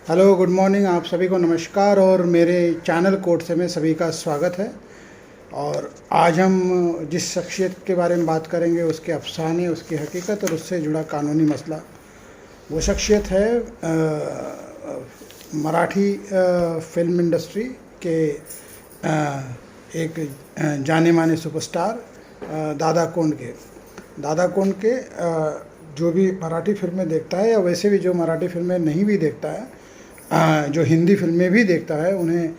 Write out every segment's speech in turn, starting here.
Hello, good morning. आप सभी को नमस्कार और मेरे चैनल कोड से में सभी का स्वागत है। और आज हम जिस शख्सियत के बारे में बात करेंगे उसके अफसाने, उसकी हकीकत और उससे जुड़ा कानूनी मसला। वो शख्सियत है मराठी फिल्म इंडस्ट्री के एक जाने माने सुपरस्टार दादा कोंडके। दादा कोंडके जो भी मराठी फिल्में देखता है या वैसे भी जो मराठी फिल्में नहीं भी देखता है, जो हिंदी फिल्में भी देखता है, उन्हें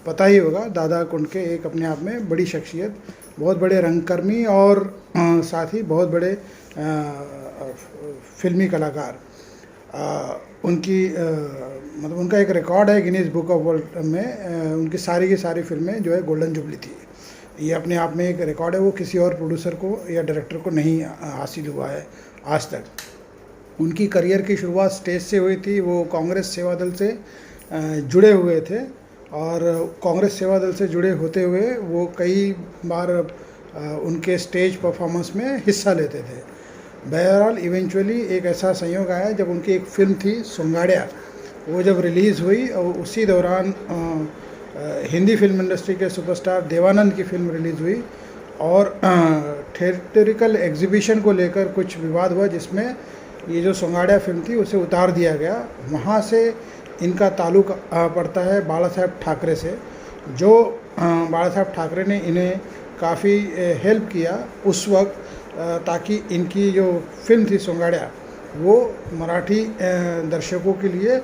पता ही होगा दादा कोंडके एक अपने आप में बड़ी शख्सियत, बहुत बड़े रंगकर्मी और साथ ही बहुत बड़े फिल्मी कलाकार। उनकी मतलब उनका एक रिकॉर्ड है गिनीज बुक ऑफ वर्ल्ड में। उनकी सारी की सारी फिल्में जो है गोल्डन जुबली थी। ये अपने आप में एक रिकॉर्ड है, वो किसी और प्रोड्यूसर को या डायरेक्टर को नहीं हासिल हुआ है आज तक। उनकी करियर की शुरुआत स्टेज से हुई थी। वो कांग्रेस सेवा दल से जुड़े हुए थे और कांग्रेस सेवा दल से जुड़े होते हुए वो कई बार उनके स्टेज परफॉर्मेंस में हिस्सा लेते थे। बहरहाल इवेंचुअली एक ऐसा संयोग आया जब उनकी एक फ़िल्म थी सुंगाड़िया, वो जब रिलीज़ हुई और उसी दौरान हिंदी फिल्म इंडस्ट्री के सुपरस्टार देवानंद की फ़िल्म रिलीज़ हुई और थिएट्रिकल एग्जीबिशन को लेकर कुछ विवाद हुआ, जिसमें ये जो सुंगाड़िया फिल्म थी उसे उतार दिया गया। वहाँ से इनका ताल्लुक़ पड़ता है बाला साहेब ठाकरे से, जो बाला साहेब ठाकरे ने इन्हें काफ़ी हेल्प किया उस वक्त, ताकि इनकी जो फिल्म थी सुंगाड़िया वो मराठी दर्शकों के लिए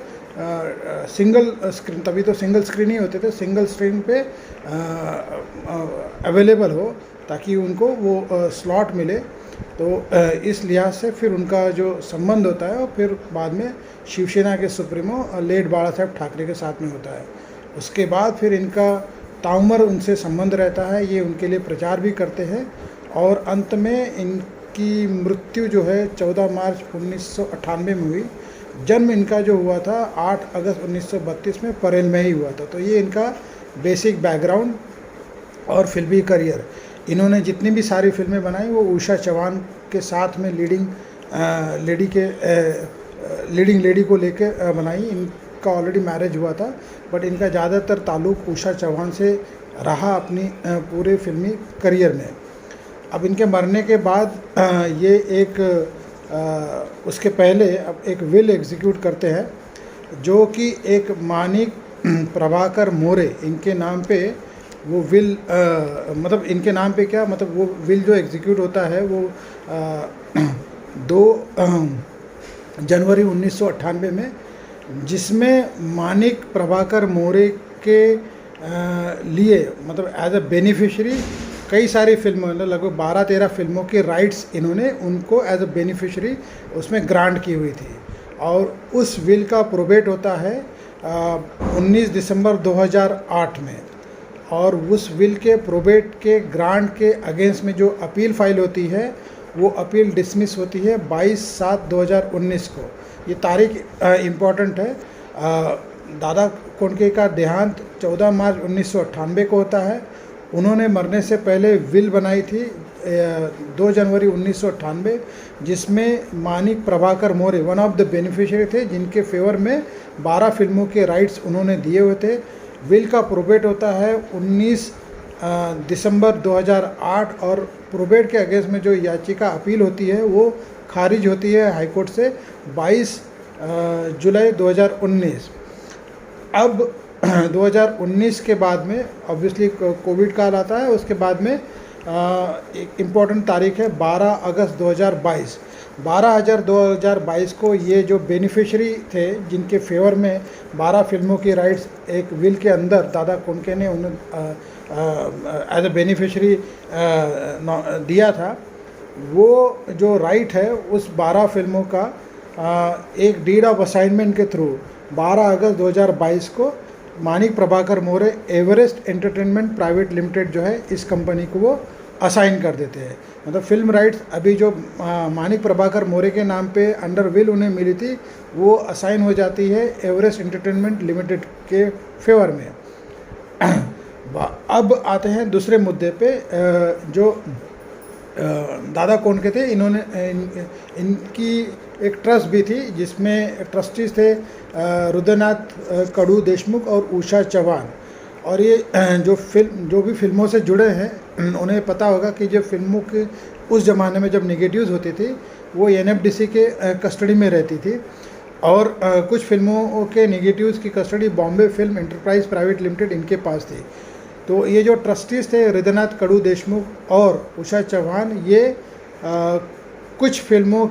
सिंगल स्क्रीन, तभी तो सिंगल स्क्रीन ही होते थे, सिंगल स्क्रीन पे अवेलेबल हो, ताकि उनको वो स्लॉट मिले। तो इस लिहाज से फिर उनका जो संबंध होता है और फिर बाद में शिवसेना के सुप्रीमो लेट बाला साहेब ठाकरे के साथ में होता है। उसके बाद फिर इनका ताउमर उनसे संबंध रहता है, ये उनके लिए प्रचार भी करते हैं और अंत में इनकी मृत्यु जो है 14 मार्च 1998 में हुई। जन्म इनका जो हुआ था 8 अगस्त 1932 में परेल में ही हुआ था। तो ये इनका बेसिक बैकग्राउंड और फिल्मी करियर। इन्होंने जितनी भी सारी फिल्में बनाई वो उषा चौहान के साथ में लीडिंग लेडी को लेके बनाई। इनका ऑलरेडी मैरिज हुआ था, बट इनका ज़्यादातर ताल्लुक़ उषा चौहान से रहा अपनी पूरे फिल्मी करियर में। अब इनके मरने के बाद ये एक उसके पहले अब एक विल एग्जीक्यूट करते हैं, जो कि एक मानिक प्रभाकर मोरे इनके नाम पे वो विल मतलब इनके नाम पे क्या मतलब वो विल जो एग्जीक्यूट होता है वो 2 जनवरी 1998 में, जिसमें मानिक प्रभाकर मोरे के लिए मतलब एज अ बेनिफिशरी कई सारी फिल्मों, लगभग 12-13 फिल्मों के राइट्स इन्होंने उनको एज अ बेनिफिशरी उसमें ग्रांट की हुई थी। और उस विल का प्रोबेट होता है 19 दिसंबर 2008 में। और उस विल के प्रोबेट के ग्रांट के अगेंस्ट में जो अपील फाइल होती है वो अपील डिसमिस होती है 22/7/2019 को। ये तारीख इम्पॉर्टेंट है। दादा कोंडके का देहांत 14 मार्च 1998 को होता है। उन्होंने मरने से पहले विल बनाई थी 2 जनवरी 1998, जिसमें मानिक प्रभाकर मोरे वन ऑफ द बेनिफिशियरी थे, जिनके फेवर में 12 फिल्मों के राइट्स उन्होंने दिए हुए थे। विल का प्रोबेट होता है 19 दिसंबर 2008 और प्रोबेट के अगेंस्ट में जो याचिका अपील होती है वो खारिज होती है हाईकोर्ट से 22 जुलाई 2019। अब 2019 के बाद में ऑब्वियसली कोविड काल आता है, उसके बाद में एक इम्पॉर्टेंट तारीख है 12 अगस्त 2022। 12/2022 को ये जो बेनिफिशरी थे जिनके फेवर में 12 फिल्मों की राइट्स एक विल के अंदर दादा कोंडके ने उन्हें एज अ बेनिफिशरी दिया था, वो जो राइट है उस 12 फिल्मों का एक डीड ऑफ असाइनमेंट के थ्रू 12 अगस्त 2022 को मानिक प्रभाकर मोरे एवरेस्ट एंटरटेनमेंट प्राइवेट लिमिटेड जो है इस कंपनी को वो असाइन कर देते हैं। मतलब फिल्म राइट्स अभी जो मानिक प्रभाकर मोरे के नाम पे अंडर विल उन्हें मिली थी वो असाइन हो जाती है एवरेस्ट एंटरटेनमेंट लिमिटेड के फेवर में। अब आते हैं दूसरे मुद्दे पे, जो दादा कोंडके थे, इन्होंने इनकी एक ट्रस्ट भी थी जिसमें ट्रस्टीज थे रुद्रनाथ कडू देशमुख और उषा चौहान। और ये जो भी फिल्मों से जुड़े हैं उन्हें पता होगा कि जो फिल्मों के उस ज़माने में जब नेगेटिव्स होती थी वो एनएफडीसी के कस्टडी में रहती थी, और कुछ फिल्मों के नेगेटिव्स की custody Bombay film enterprise private limited इनके पास थी। तो ये जो ट्रस्टीज थे रुद्रनाथ कडू देशमुख और उषा चौहान, ये कुछ फिल्मों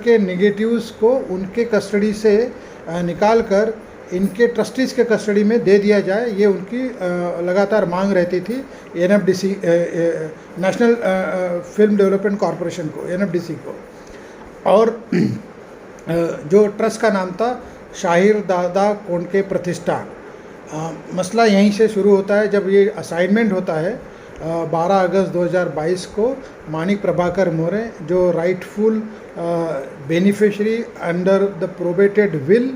के नेगेटिव्स को उनके कस्टडी से निकाल कर इनके ट्रस्टीज़ के कस्टडी में दे दिया जाए, ये उनकी लगातार मांग रहती थी NFDC, national film development corporation को, एनएफडीसी को। और जो ट्रस्ट का नाम था शाहिर दादा कोंडके प्रतिष्ठान। मसला यहीं से शुरू होता है जब ये असाइनमेंट होता है 12 अगस्त 2022 को मानिक प्रभाकर मोरे, जो rightful beneficiary under the probated will,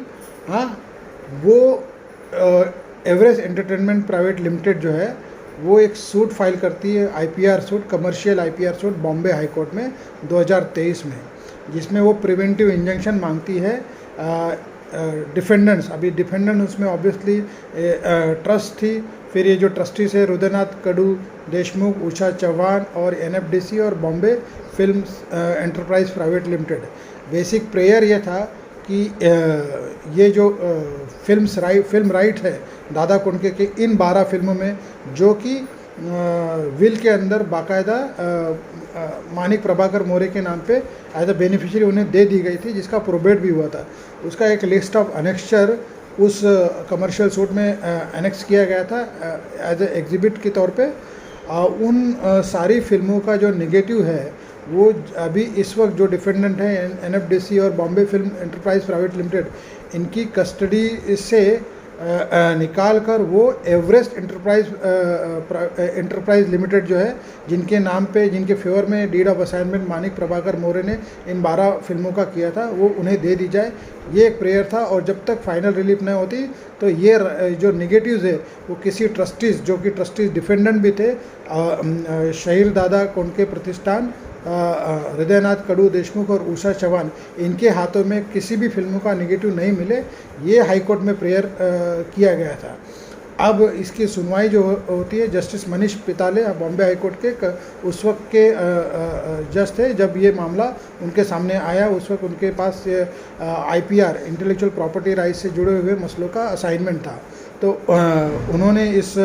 वो एवरेस्ट एंटरटेनमेंट प्राइवेट लिमिटेड जो है वो एक सूट फाइल करती है, IPR suit, commercial IPR suit Bombay high court में 2023 में, जिसमें वो प्रिवेंटिव इंजंक्शन मांगती है डिफेंडेंट्स। अभी डिफेंडेंट उसमें ऑब्वियसली ट्रस्ट थी, फिर ये जो ट्रस्टीज है रुद्रनाथ कडू देशमुख, उषा चौहान और एनएफडीसी और Bombay film enterprise private limited. Basic prayer ये था कि ये जो फिल्म राइट है दादा कोंडके के इन 12 फिल्मों में, जो कि विल के अंदर बाकायदा मानिक प्रभाकर मोरे के नाम पे एज अ बेनिफिशियरी उन्हें दे दी गई थी, जिसका प्रोबेट भी हुआ था। उसका एक लिस्ट ऑफ अनेक्चर उस कमर्शियल सूट में एनेक्स किया गया था एज ए एग्जिबिट के तौर पे। उन सारी फिल्मों का जो नेगेटिव है वो अभी इस वक्त जो डिफेंडेंट है एनएफडीसी और Bombay film enterprise private limited, इनकी कस्टडी से निकाल कर वो एवरेस्ट एंटरप्राइज लिमिटेड जो है, जिनके नाम पे, जिनके फेवर में deed of assignment Manik Prabhakar More ने इन 12 फिल्मों का किया था, वो उन्हें दे दी जाए, ये एक प्रेयर था। और जब तक फाइनल रिलीफ नहीं होती तो ये जो नेगेटिव्स है वो किसी ट्रस्टीज़, जो कि ट्रस्टीज़ डिफेंडेंट भी थे, शहीर दादा कोंडके प्रतिष्ठान, हृदयनाथ कडू देशमुख और उषा चौहान, इनके हाथों में किसी भी फिल्मों का नेगेटिव नहीं मिले, ये हाई कोर्ट में प्रेयर किया गया था। अब इसकी सुनवाई जो होती है, जस्टिस मनीष पिताले बॉम्बे हाई कोर्ट के उस वक्त के जज थे जब ये मामला उनके सामने आया। उस वक्त उनके पास आईपीआर, इंटेलेक्चुअल प्रॉपर्टी राइट्स से जुड़े हुए मसलों का असाइनमेंट था। तो उन्होंने इस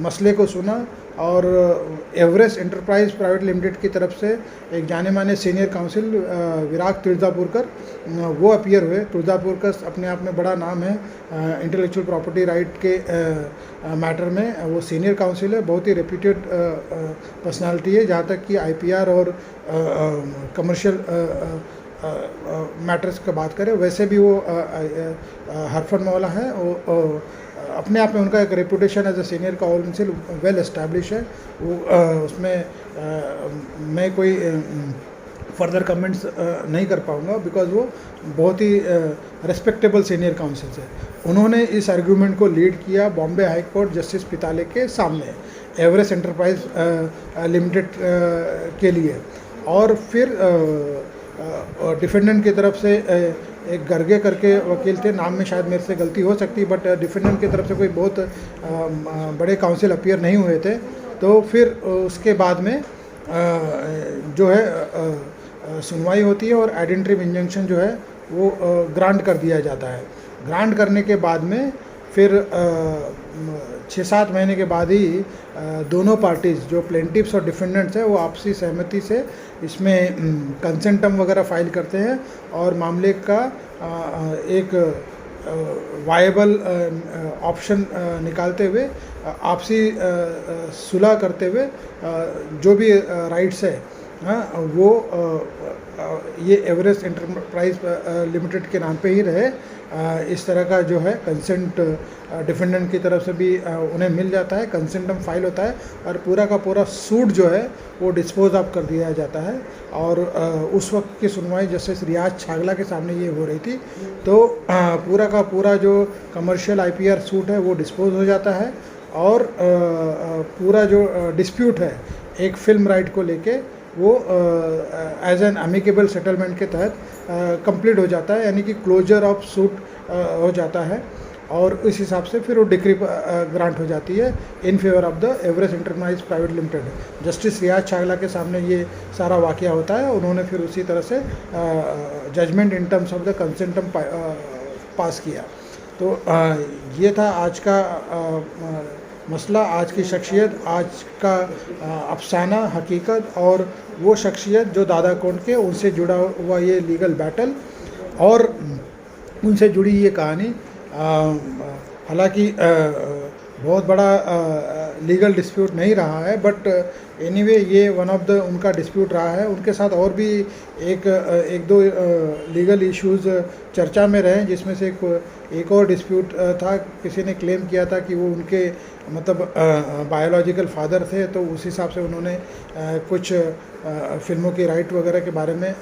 मसले को सुना और एवरेस्ट एंटरप्राइज प्राइवेट लिमिटेड की तरफ से एक जाने माने सीनियर काउंसिल विराग तुलजापुरकर, वो अपीयर हुए। तुलजापुरकर अपने आप में बड़ा नाम है इंटेलेक्चुअल प्रॉपर्टी राइट के मैटर में, वो सीनियर काउंसिल है, बहुत ही रेप्यूटेड पर्सनालिटी है। जहाँ तक कि आईपीआर और कमर्शियल मैटर्स का बात करें, वैसे भी वो हरफन मौला है, वो अपने आप में उनका एक reputation as a senior counsel well establish है। वो उसमें मैं कोई फर्दर कमेंट्स नहीं कर पाऊँगा, बिकॉज वो बहुत ही रेस्पेक्टेबल सीनियर काउंसिल है। उन्होंने इस आर्गूमेंट को लीड किया बॉम्बे हाई कोर्ट जस्टिस पिताले के सामने एवरेस्ट एंटरप्राइज लिमिटेड के लिए। और फिर डिफेंडेंट की तरफ से एक गर्गे करके वकील थे, नाम में शायद मेरे से गलती हो सकती, बट डिफेंडेंट की तरफ से कोई बहुत बड़े काउंसिल अपीयर नहीं हुए थे। तो फिर उसके बाद में जो है सुनवाई होती है और आइडेंटिटी इंजंक्शन जो है वो ग्रांट कर दिया जाता है। ग्रांट करने के बाद में फिर 6-7 महीने के बाद ही दोनों पार्टीज़, जो प्लेंटिफ्स और डिफेंडेंट्स हैं, वो आपसी सहमति से इसमें कंसेंटम वगैरह फाइल करते हैं और मामले का एक वायबल ऑप्शन निकालते हुए, आपसी सुलह करते हुए जो भी राइट्स है वो ये एवरेस्ट एंटरप्राइज लिमिटेड के नाम पे ही रहे, इस तरह का जो है कंसेंट डिफेंडेंट की तरफ से भी उन्हें मिल जाता है, कंसेंटम फाइल होता है और पूरा का पूरा सूट जो है वो डिस्पोज ऑफ कर दिया जाता है। और उस वक्त की सुनवाई जस्टिस रियाज छागला के सामने ये हो रही थी। तो पूरा का पूरा जो कमर्शियल आईपीआर सूट है वो डिस्पोज हो जाता है और पूरा जो डिस्प्यूट है एक फिल्म राइट को लेके वो एज एन अमिकेबल सेटलमेंट के तहत कंप्लीट हो जाता है, यानी कि क्लोजर ऑफ सूट हो जाता है, और इस हिसाब से फिर वो डिक्री ग्रांट हो जाती है in favour of the Everest enterprise private limited. Justice Riyaz Chagla के सामने ये सारा वाक़या होता है, उन्होंने फिर उसी तरह से judgement in terms of the consent term pass किया। तो ये था आज का मसला, आज की शख्सियत, आज का अफसाना हकीकत, और वो शख्सियत जो दादा कोंड के उनसे जुड़ा हुआ ये लीगल बैटल और उनसे जुड़ी ये कहानी। हालांकि बहुत बड़ा लीगल डिस्प्यूट नहीं रहा है, बट एनीवे ये वन ऑफ द उनका डिस्प्यूट रहा है। उनके साथ और भी एक दो लीगल इश्यूज़ चर्चा में रहे, जिसमें से एक और डिस्प्यूट था। किसी ने क्लेम किया था कि वो उनके मतलब बायोलॉजिकल फादर थे, तो उस हिसाब से उन्होंने कुछ फिल्मों की राइट वगैरह के बारे में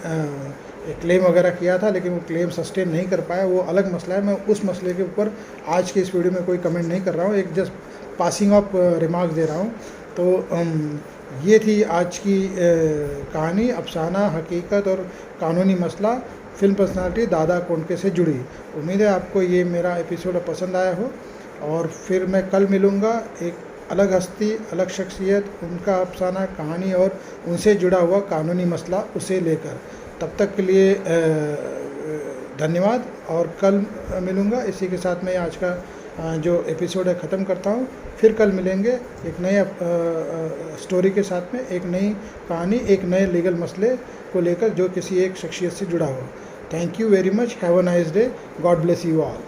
क्लेम वगैरह किया था, लेकिन वो क्लेम सस्टेन नहीं कर पाया। वो अलग मसला है, मैं उस मसले के ऊपर आज के इस वीडियो में कोई कमेंट नहीं कर रहा हूँ, एक जस्ट पासिंग ऑफ रिमार्क्स दे रहा हूँ। तो ये थी आज की कहानी, अफसाना हकीकत और कानूनी मसला, फिल्म पर्सनालिटी दादा कोंडके से जुड़ी। उम्मीद है आपको ये मेरा एपिसोड पसंद आया हो, और फिर मैं कल मिलूँगा एक अलग हस्ती, अलग शख्सियत, उनका अफसाना कहानी और उनसे जुड़ा हुआ कानूनी मसला उसे लेकर। तब तक के लिए धन्यवाद, और कल मिलूँगा। इसी के साथ मैं आज का जो एपिसोड है ख़त्म करता हूँ। फिर कल मिलेंगे एक नए स्टोरी के साथ में, एक नई कहानी, एक नए लीगल मसले को लेकर जो किसी एक शख्सियत से जुड़ा हो। Thank you very much, have a nice day, God bless you all.